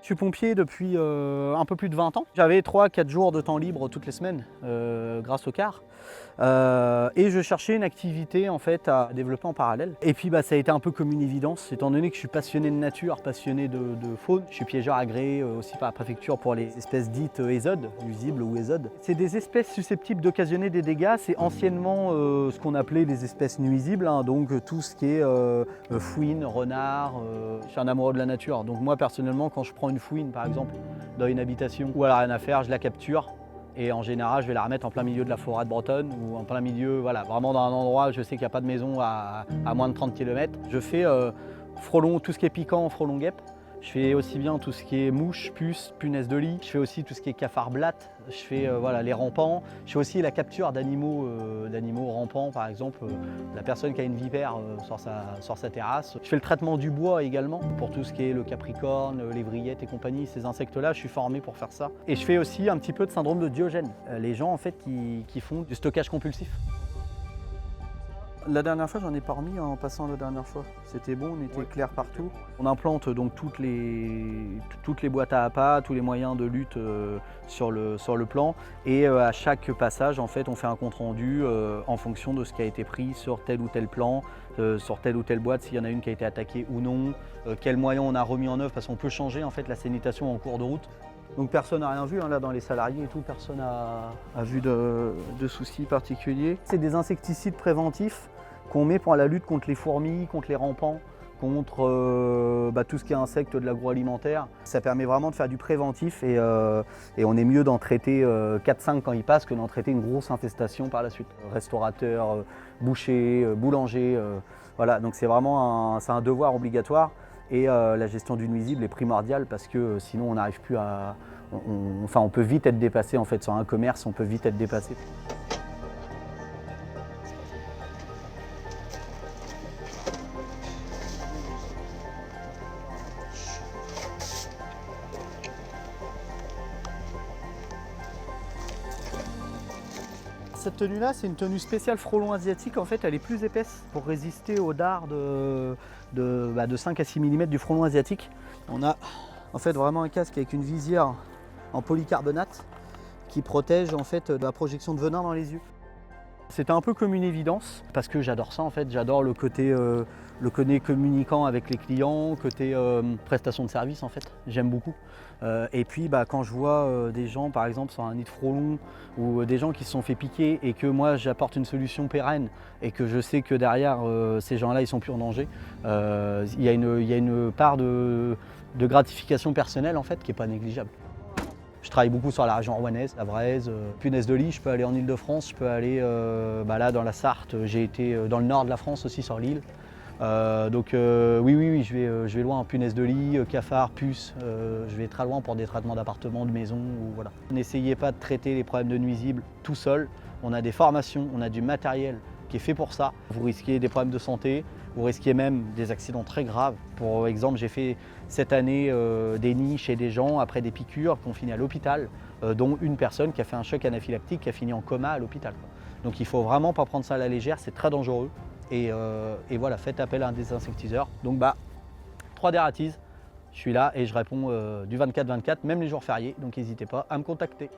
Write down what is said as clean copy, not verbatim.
suis pompier depuis un peu plus de 20 ans. J'avais 3-4 jours de temps libre toutes les semaines grâce au car. Et je cherchais une activité en fait à développer en parallèle. Et puis ça a été un peu comme une évidence, étant donné que je suis passionné de nature, passionné de faune. Je suis piégeur agréé aussi par la préfecture pour les espèces dites ESOD, nuisibles ou ESOD. C'est des espèces susceptibles d'occasionner des dégâts. C'est anciennement ce qu'on appelait les espèces nuisibles, hein, donc tout ce qui est fouine, renard. Je suis un amoureux de la nature, donc moi personnellement quand je prends une fouine par exemple dans une habitation où elle n'a rien à faire, je la capture. Et en général, je vais la remettre en plein milieu de la forêt de Bretonne ou en plein milieu, voilà, vraiment dans un endroit où je sais qu'il n'y a pas de maison à moins de 30 km. Je fais frelon, tout ce qui est piquant, frelon guêpe. Je fais aussi bien tout ce qui est mouche, puce, punaise de lit. Je fais aussi tout ce qui est cafard blatte. Je fais voilà, les rampants. Je fais aussi la capture d'animaux rampants, par exemple. La personne qui a une vipère sur sa terrasse. Je fais le traitement du bois également pour tout ce qui est le capricorne, les vrillettes et compagnie. Ces insectes-là, je suis formé pour faire ça. Et je fais aussi un petit peu de syndrome de Diogène. Les gens en fait qui font du stockage compulsif. La dernière fois, j'en ai pas remis en passant la dernière fois. C'était bon, on était clair partout. On implante donc toutes les boîtes à appât, tous les moyens de lutte sur le plan. Et à chaque passage, en fait, on fait un compte rendu en fonction de ce qui a été pris sur tel ou tel plan, sur telle ou telle boîte, s'il y en a une qui a été attaquée ou non, quels moyens on a remis en œuvre, parce qu'on peut changer en fait la sanitation en cours de route. Donc personne n'a rien vu, hein, là dans les salariés et tout, personne n'a vu de soucis particuliers. C'est des insecticides préventifs qu'on met pour la lutte contre les fourmis, contre les rampants, contre tout ce qui est insectes de l'agroalimentaire. Ça permet vraiment de faire du préventif et on est mieux d'en traiter 4-5 quand ils passent que d'en traiter une grosse infestation par la suite. Restaurateurs, bouchers, boulangers, voilà, donc c'est vraiment un devoir obligatoire. Et la gestion du nuisible est primordiale parce que sinon on n'arrive plus à... on peut vite être dépassé en fait sur un commerce, on peut vite être dépassé. Cette tenue-là, c'est une tenue spéciale frelon asiatique. En fait, elle est plus épaisse pour résister aux dards de 5 à 6 mm du frelon asiatique. On a en fait vraiment un casque avec une visière en polycarbonate qui protège en fait de la projection de venin dans les yeux. C'était un peu comme une évidence parce que j'adore ça en fait, j'adore le côté communicant avec les clients, côté prestation de service en fait, j'aime beaucoup. Et puis quand je vois des gens par exemple sur un nid de frelon ou des gens qui se sont fait piquer et que moi j'apporte une solution pérenne et que je sais que derrière ces gens-là ils sont plus en danger, il y a une part de gratification personnelle en fait qui n'est pas négligeable. Je travaille beaucoup sur la région rouennaise, la Vraise, punaise de lit, je peux aller en Ile-de-France, je peux aller là dans la Sarthe, j'ai été dans le nord de la France aussi sur l'île. Oui, je vais loin en punaise de lit, cafard, puce, je vais très loin pour des traitements d'appartements, de maisons, voilà. N'essayez pas de traiter les problèmes de nuisibles tout seul, on a des formations, on a du matériel qui est fait pour ça. Vous risquez des problèmes de santé, vous risquez même des accidents très graves. Pour exemple, j'ai fait cette année des nids chez des gens après des piqûres qui ont fini à l'hôpital, dont une personne qui a fait un choc anaphylactique qui a fini en coma à l'hôpital. Donc il ne faut vraiment pas prendre ça à la légère, c'est très dangereux. Et voilà, faites appel à un désinsectiseur. Donc 3D Ratise, je suis là et je réponds du 24/24, même les jours fériés, donc n'hésitez pas à me contacter.